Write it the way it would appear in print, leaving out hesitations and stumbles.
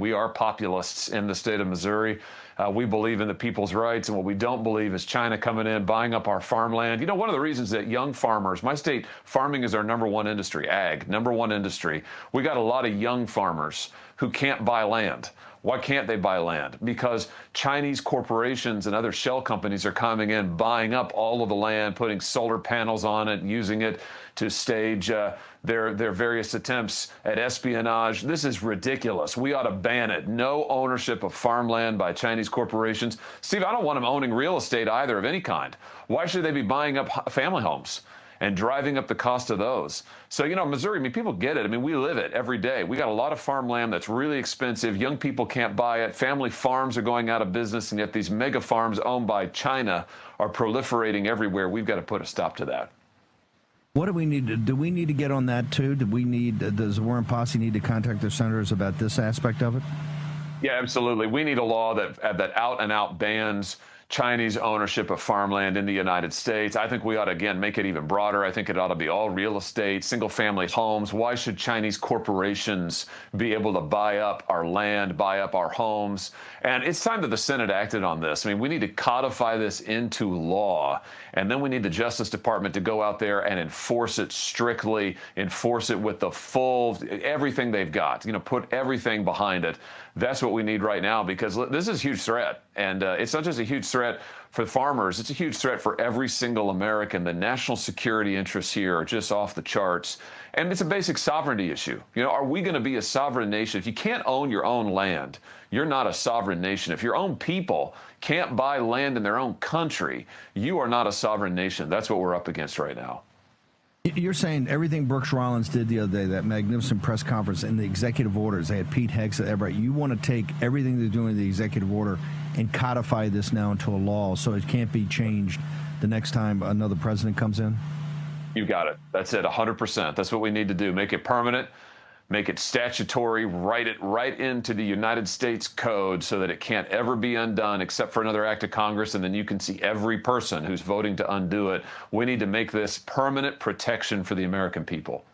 We are populists in the state of Missouri. We believe in the people's rights, and what we don't believe is China coming in, buying up our farmland. You know, one of the reasons that young farmers, my state, farming is our #1 industry, ag, #1 industry. We got a lot of young farmers who can't buy land. Why can't they buy land? Because Chinese corporations and other shell companies are coming in, buying up all of the land, putting solar panels on it, using it to stage their various attempts at espionage. This is ridiculous. We ought to ban it. No ownership of farmland by Chinese corporations. Steve, I don't want them owning real estate either of any kind. Why should they be buying up family homes and driving up the cost of those? So, you know, Missouri, I mean, people get it. I mean, we live it every day. We got a lot of farmland that's really expensive. Young people can't buy it. Family farms are going out of business, and yet these mega farms owned by China are proliferating everywhere. We've got to put a stop to that. What do we need to do? We need to get on that too. Does the Warren Posse need to contact their senators about this aspect of it? Yeah, absolutely. We need a law that out and out bans Chinese ownership of farmland in the United States. I think we ought to, again, make it even broader. I think it ought to be all real estate, single-family homes. Why should Chinese corporations be able to buy up our land, buy up our homes? And it's time that the Senate acted on this. I mean, we need to codify this into law, and then we need the Justice Department to go out there and enforce it strictly, enforce it with the full, everything they've got, you know, put everything behind it. That's what we need right now, because this is a huge threat. And it's not just a huge threat for farmers. It's a huge threat for every single American. The national security interests here are just off the charts. And it's a basic sovereignty issue. You know, are we going to be a sovereign nation? If you can't own your own land, you're not a sovereign nation. If your own people can't buy land in their own country, you are not a sovereign nation. That's what we're up against right now. You're saying everything Brooks Rollins did the other day, that magnificent press conference and the executive orders, they had Pete Heggs, everybody. You want to take everything they're doing in the executive order and codify this now into a law so it can't be changed the next time another president comes in? You got it. That's it, 100%. That's what we need to do. Make it permanent, make it statutory, write it right into the United States Code so that it can't ever be undone except for another act of Congress, and then you can see every person who's voting to undo it. We need to make this permanent protection for the American people.